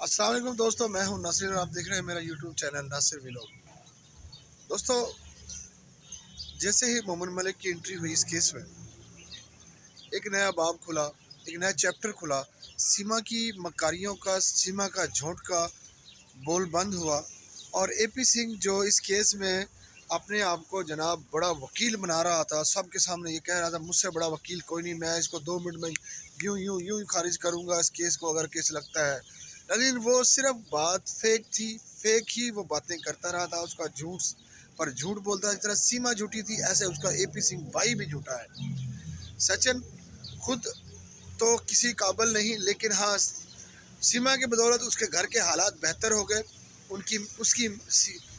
अस्सलाम वालेकुम दोस्तों, मैं हूं नासिर और आप देख रहे हैं मेरा यूट्यूब चैनल नासिर व्लॉग। दोस्तों, जैसे ही मोमिन मलिक की एंट्री हुई इस केस में, एक नया बाब खुला, एक नया चैप्टर खुला। सीमा की मकारियों का, सीमा का झूठ का बोल बंद हुआ और एपी सिंह जो इस केस में अपने आप को जनाब बड़ा वकील बना रहा था, सबके सामने ये कह रहा था मुझसे बड़ा वकील कोई नहीं, मैं इसको 2 मिनट में यूं यूं यूं ही खारिज करूंगा इस केस को अगर केस लगता है। लेकिन वो सिर्फ बात फेक थी, फेक ही वो बातें करता रहा था। उसका झूठ पर झूठ बोलता, जिस तरह सीमा झूठी थी ऐसे उसका एपी सिंह भाई भी झूठा है। सचिन खुद तो किसी काबिल नहीं, लेकिन हाँ, सीमा की बदौलत उसके घर के हालात बेहतर हो गए। उसकी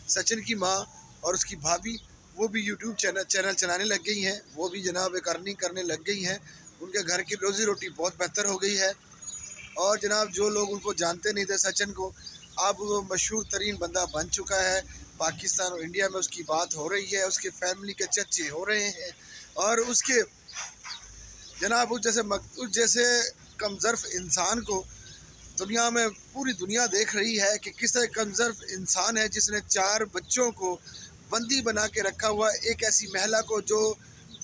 सचिन की माँ और उसकी भाभी वो भी यूट्यूब चैनल चलाने लग गई हैं, वो भी जनाब एक अर्निंग करने लग गई हैं। उनके घर की रोज़ी रोटी बहुत बेहतर हो गई है। और जनाब जो लोग उनको जानते नहीं थे सचिन को, अब वो मशहूर तरीन बंदा बन चुका है। पाकिस्तान और इंडिया में उसकी बात हो रही है, उसके फैमिली के चर्चे हो रहे हैं। और उसके जनाब उस जैसे कमज़र्फ इंसान को दुनिया में पूरी दुनिया देख रही है कि किस तरह कमज़र्फ इंसान है जिसने 4 बच्चों को बंदी बना के रखा हुआ। एक ऐसी महिला को जो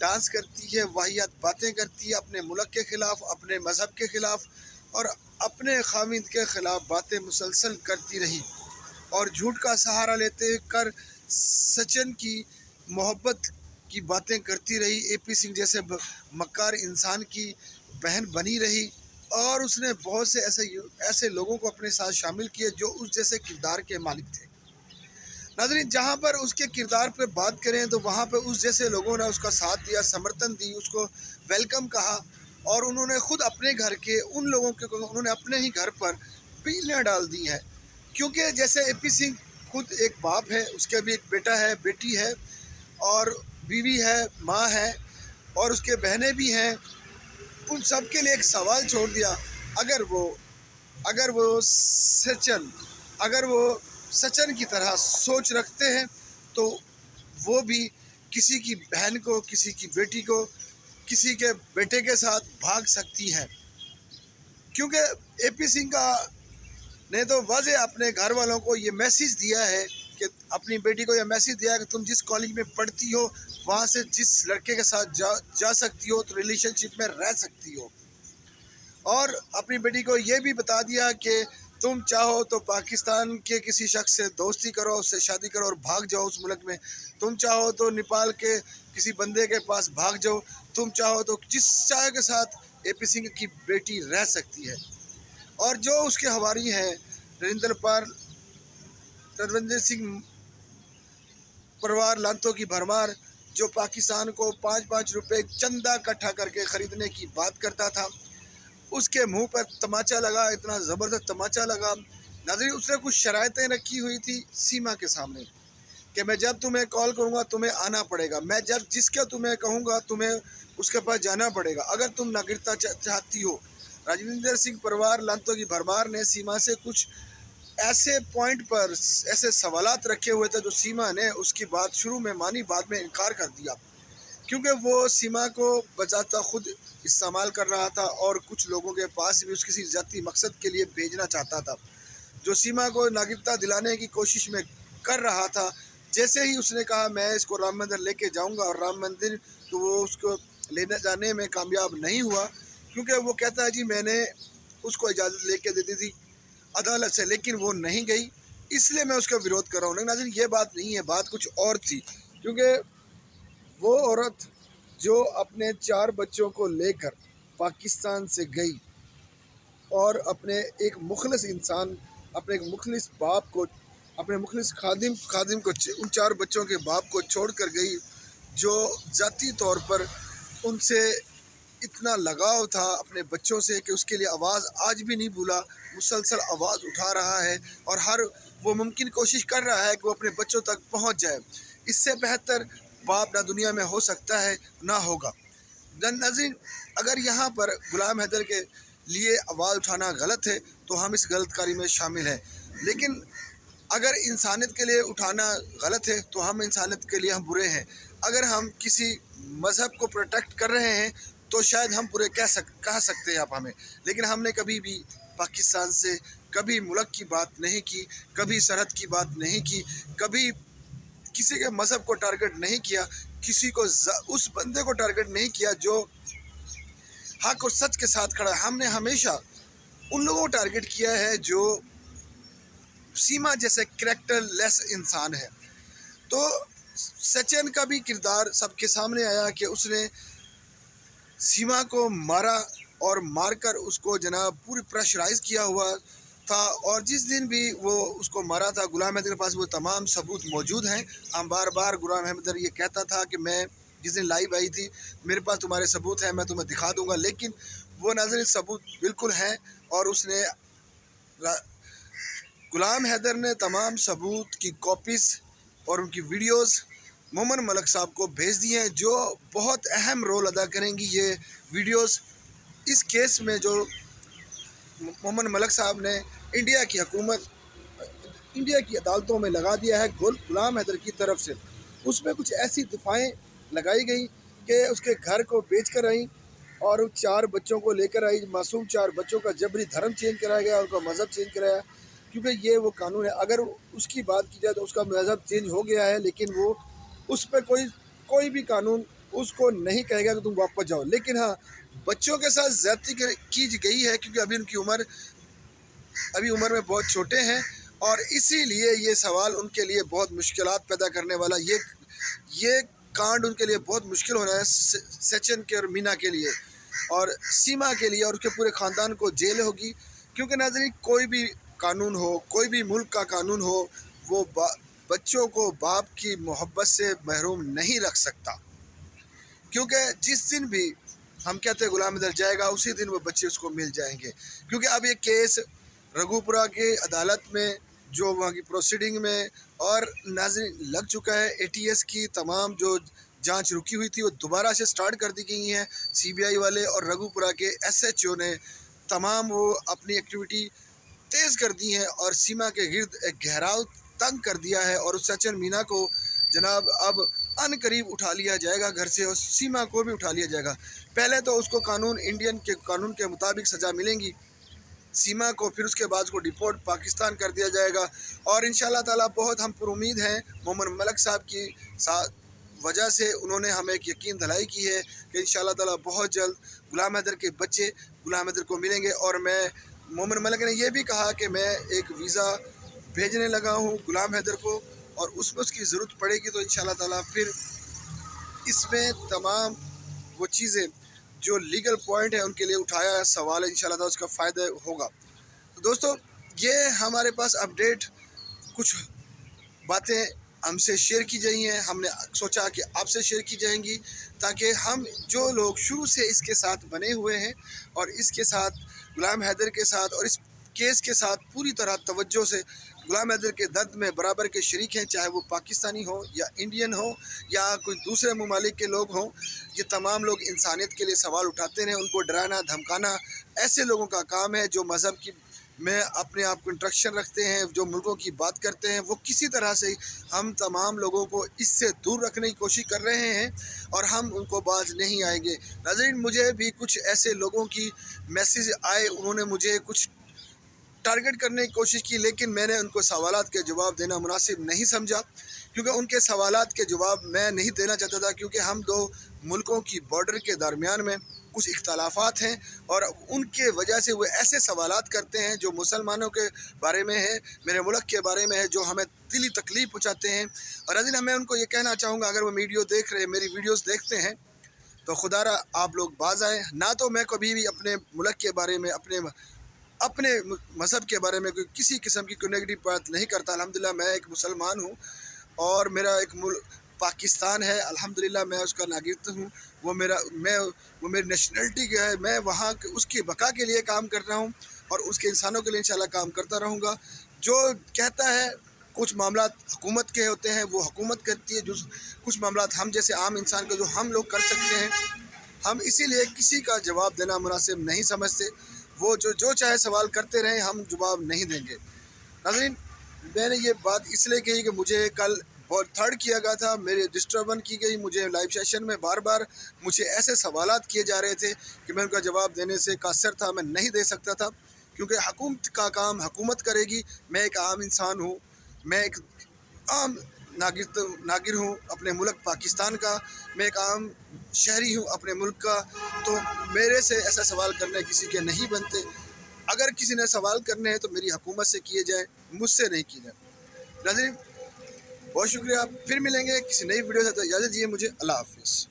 डांस करती है, वाहियात बातें करती है अपने मुल्क के ख़िलाफ़, अपने मज़हब के ख़िलाफ़ और अपने खामिद के ख़िलाफ़ बातें मुसलसल करती रही और झूठ का सहारा लेते कर सचिन की मोहब्बत की बातें करती रही। एपी सिंह जैसे मक्कार इंसान की बहन बनी रही और उसने बहुत से ऐसे लोगों को अपने साथ शामिल किए जो उस जैसे किरदार के मालिक थे। नाज़रीन, जहाँ पर उसके किरदार पे बात करें तो वहाँ पे उस जैसे लोगों ने उसका साथ दिया, समर्थन दी, उसको वेलकम कहा और उन्होंने खुद अपने घर के उन लोगों के उन्होंने अपने ही घर पर बिजलियाँ डाल दी हैं। क्योंकि जैसे एपी सिंह खुद एक बाप है, उसके भी एक बेटा है, बेटी है और बीवी है, माँ है और उसके बहनें भी हैं। उन सब के लिए एक सवाल छोड़ दिया, अगर वो अगर वो सचिन अगर वो सचिन की तरह सोच रखते हैं तो वो भी किसी की बहन को, किसी की बेटी को, किसी के बेटे के साथ भाग सकती है। क्योंकि एपी सिंह का ने तो वाज़े अपने घर वालों को ये मैसेज दिया है कि अपनी बेटी को ये मैसेज दिया है कि तुम जिस कॉलेज में पढ़ती हो वहाँ से जिस लड़के के साथ जा सकती हो तो रिलेशनशिप में रह सकती हो। और अपनी बेटी को ये भी बता दिया कि तुम चाहो तो पाकिस्तान के किसी शख्स से दोस्ती करो, उससे शादी करो और भाग जाओ उस मुल्क में। तुम चाहो तो नेपाल के किसी बंदे के पास भाग जाओ। तुम चाहो तो जिस चाह के साथ एपी सिंह की बेटी रह सकती है। और जो उसके हवारी हैं रविंदर सिंह परिवार लांतों की भरमार, जो पाकिस्तान को 5-5 रुपए चंदा इकट्ठा करके ख़रीदने की बात करता था, उसके मुंह पर तमाचा लगा, इतना ज़बरदस्त तमाचा लगा। नाज़रीन, उसने कुछ शराइतें रखी हुई थी सीमा के सामने कि मैं जब तुम्हें कॉल करूँगा तुम्हें आना पड़ेगा, मैं जब जिसके तुम्हें कहूँगा तुम्हें उसके पास जाना पड़ेगा अगर तुम नागरिकता चाहती हो। राजविंदर सिंह परिवार लांतों की भरमार ने सीमा से कुछ ऐसे पॉइंट पर ऐसे सवालात रखे हुए थे जो सीमा ने उसकी बात शुरू में मानी, बाद में इनकार कर दिया क्योंकि वो सीमा को बचाता खुद इस्तेमाल कर रहा था और कुछ लोगों के पास भी उस किसी ज़ाती मकसद के लिए भेजना चाहता था जो सीमा को नागरिकता दिलाने की कोशिश में कर रहा था। जैसे ही उसने कहा मैं इसको राम मंदिर लेके जाऊंगा और राम मंदिर, तो वो उसको लेने जाने में कामयाब नहीं हुआ क्योंकि वो कहता है जी मैंने उसको इजाज़त लेके दे दी थी अदालत से, लेकिन वो नहीं गई, इसलिए मैं उसका विरोध कर रहा हूँ। लेकिन नाज़रीन, ये बात नहीं है, बात कुछ और थी। क्योंकि वो औरत जो अपने 4 बच्चों को लेकर पाकिस्तान से गई और अपने एक मुखलिस इंसान, अपने एक मुखलिस बाप को, अपने मुखलिस खादिम को, उन 4 बच्चों के बाप को छोड़ कर गई जो ज़ाती तौर पर उनसे इतना लगाव था अपने बच्चों से कि उसके लिए आवाज़ आज भी नहीं भूला, मुसलसल आवाज़ उठा रहा है और हर वो मुमकिन कोशिश कर रहा है कि वो अपने बच्चों तक पहुंच जाए। इससे बेहतर बाप ना दुनिया में हो सकता है ना होगा। नाज़रीन, अगर यहाँ पर गुलाम हैदर के लिए आवाज़ उठाना गलत है तो हम इस गलतकारी में शामिल हैं, लेकिन अगर इंसानियत के लिए उठाना गलत है तो हम इंसानियत के लिए हम बुरे हैं। अगर हम किसी मज़हब को प्रोटेक्ट कर रहे हैं तो शायद हम बुरे कह सकते हैं आप हमें, लेकिन हमने कभी भी पाकिस्तान से कभी मुल्क की बात नहीं की, कभी सरहद की बात नहीं की, कभी किसी के मज़हब को टारगेट नहीं किया, किसी को उस बंदे को टारगेट नहीं किया जो हक और सच के साथ खड़ा है। हमने हमेशा उन लोगों को टारगेट किया है जो सीमा जैसे कैरेक्टर लेस इंसान है। तो सचिन का भी किरदार सबके सामने आया कि उसने सीमा को मारा और मारकर उसको जनाब पूरी प्रेशराइज किया हुआ था। और जिस दिन भी वो उसको मारा था, गुलाम हैदर के पास वो तमाम सबूत मौजूद हैं। हम बार बार गुलाम हैदर ये कहता था कि मैं जिस दिन लाइव आई थी मेरे पास तुम्हारे सबूत हैं, मैं तुम्हें दिखा दूंगा, लेकिन वो नाज़रीन सबूत बिल्कुल हैं। और उसने गुलाम हैदर ने तमाम सबूत की कॉपीज़ और उनकी वीडियोस मोमन मलिक साहब को भेज दिए हैं, जो बहुत अहम रोल अदा करेंगी ये वीडियोस इस केस में जो मोमन मलिक साहब ने इंडिया की हुकूमत, इंडिया की अदालतों में लगा दिया है गुलाम हैदर की तरफ से। उसमें कुछ ऐसी दफ़ाएँ लगाई गई कि उसके घर को बेच कर आई और 4 बच्चों को लेकर आई, मासूम 4 बच्चों का जबरी धर्म चेंज कराया गया, उनका मज़हब चेंज कराया, क्योंकि ये वो कानून है। अगर उसकी बात की जाए तो उसका मज़हब चेंज हो गया है, लेकिन वो उस पर कोई भी कानून उसको नहीं कहेगा कि तुम वापस जाओ। लेकिन हाँ, बच्चों के साथ ज़्यादती की गई है, क्योंकि अभी उनकी उम्र में बहुत छोटे हैं, और इसीलिए ये सवाल उनके लिए बहुत मुश्किलात पैदा करने वाला, ये कांड उनके लिए बहुत मुश्किल होना है, सचिन के और मीना के लिए और सीमा के लिए, और उसके पूरे ख़ानदान को जेल होगी। क्योंकि नाज़रीन, कोई भी कानून हो, कोई भी मुल्क का कानून हो, वो बच्चों को बाप की मोहब्बत से महरूम नहीं रख सकता। क्योंकि जिस दिन भी हम कहते हैं गुलाम हैदर जाएगा, उसी दिन वो बच्चे उसको मिल जाएंगे। क्योंकि अब ये केस रघुपुरा की अदालत में जो वहाँ की प्रोसीडिंग में और नाज़रीन लग चुका है। ATS की तमाम जो जांच रुकी हुई थी वो दोबारा से स्टार्ट कर दी गई हैं। CBI वाले और रघुपुरा के SHO ने तमाम वो अपनी एक्टिविटी तेज़ कर दी हैं और सीमा के गिर्द एक घेराव तंग कर दिया है। और उस सचिन मीना को जनाब अब अनकरीब उठा लिया जाएगा घर से, और सीमा को भी उठा लिया जाएगा। पहले तो उसको इंडियन के कानून के मुताबिक सज़ा मिलेंगी सीमा को, फिर उसके बाद उसको डिपोर्ट पाकिस्तान कर दिया जाएगा। और इंशाल्लाह ताला बहुत हम पुरुमीद हैं मोमन मलिक साहब की वजह से, उन्होंने हमें एक यकीन दिलाई की है कि इंशाल्लाह ताला बहुत जल्द गुलाम हैदर के बच्चे गुलाम हैदर को मिलेंगे। और मोमन मलिक ने यह भी कहा कि मैं एक वीज़ा भेजने लगा हूँ गुलाम हैदर को, और उसमें उसकी ज़रूरत पड़ेगी तो इंशाल्लाह ताला फिर इसमें तमाम वो चीज़ें जो लीगल पॉइंट है उनके लिए उठाया सवाल है, इंशाल्लाह ताला उसका फ़ायदा होगा। तो दोस्तों, ये हमारे पास अपडेट कुछ बातें हमसे शेयर की गई हैं, हमने सोचा कि आपसे शेयर की जाएंगी, ताकि हम जो लोग शुरू से इसके साथ बने हुए हैं और इसके साथ गुलाम हैदर के साथ और इस केस के साथ पूरी तरह तवज्जो से गुलाम हैदर के दर्द में बराबर के शरीक हैं, चाहे वो पाकिस्तानी हो या इंडियन हो या कोई दूसरे ममालिक के लोग हों। ये तमाम लोग इंसानियत के लिए सवाल उठाते हैं, उनको डराना धमकाना ऐसे लोगों का काम है जो मज़हब की में अपने आप को इंट्रैक्शन रखते हैं, जो मुल्कों की बात करते हैं। वो किसी तरह से हम तमाम लोगों को इससे दूर रखने की कोशिश कर रहे हैं और हम उनको बाज नहीं आएंगे। नाज़रीन, मुझे भी कुछ ऐसे लोगों की मैसेज आए, उन्होंने मुझे कुछ टारगेट करने की कोशिश की, लेकिन मैंने उनको सवालात के जवाब देना मुनासिब नहीं समझा, क्योंकि उनके सवालात के जवाब मैं नहीं देना चाहता था। क्योंकि हम दो मुल्कों की बॉर्डर के दरमियान में कुछ इख्तलाफात हैं और उनके वजह से वो ऐसे सवालात करते हैं जो मुसलमानों के बारे में है, मेरे मुल्क के बारे में है, जो हमें दिली तकलीफ़ पहुँचाते हैं। और अजीज़, मैं उनको ये कहना चाहूँगा, अगर वो वीडियो देख रहे हैं, मेरी वीडियोज़ देखते हैं, तो खुदारा आप लोग बाज आएँ। ना तो मैं कभी भी अपने मुल्क के बारे में, अपने मज़हब के बारे में कोई किसी किस्म की कोई नेगेटिव बात नहीं करता। अल्हम्दुलिल्लाह मैं एक मुसलमान हूँ और मेरा एक मुल्क पाकिस्तान है, अल्हम्दुलिल्लाह मैं उसका नागरिक हूँ। वो मेरी नेशनलिटी का है, मैं वहाँ उसकी बका के लिए काम कर रहा हूँ और उसके इंसानों के लिए इंशाल्लाह काम करता रहूँगा। जो कहता है कुछ मामला हुकूमत के होते हैं वो हुकूमत करती है, जो कुछ मामला हम जैसे आम इंसान का जो हम लोग कर सकते हैं, हम इसीलिए किसी का जवाब देना मुनासिब नहीं समझते। वो जो चाहे सवाल करते रहें, हम जवाब नहीं देंगे। नाज़रीन, मैंने ये बात इसलिए कही कि मुझे कल बहुत थर्ड किया गया था, मेरे डिस्टर्बेंस की गई, मुझे लाइव सेशन में बार बार मुझे ऐसे सवालात किए जा रहे थे कि मैं उनका जवाब देने से कासर था, मैं नहीं दे सकता था। کیونکہ حکومت کا کام حکومت کرے گی. میں ایک عام انسان ہوں، میں ایک عام ناگرد ہوں اپنے ملک پاکستان کا، میں ایک عام شہری ہوں اپنے ملک کا. تو میرے سے ایسا سوال کرنے کسی کے نہیں بنتے. اگر کسی نے سوال کرنے ہیں تو میری حکومت سے کیے جائیں، مجھ سے نہیں کیے جائیں. ناظرین بہت شکریہ، پھر ملیں گے کسی نئی ویڈیو سے. تو اجازت دیجیے مجھے. اللہ حافظ.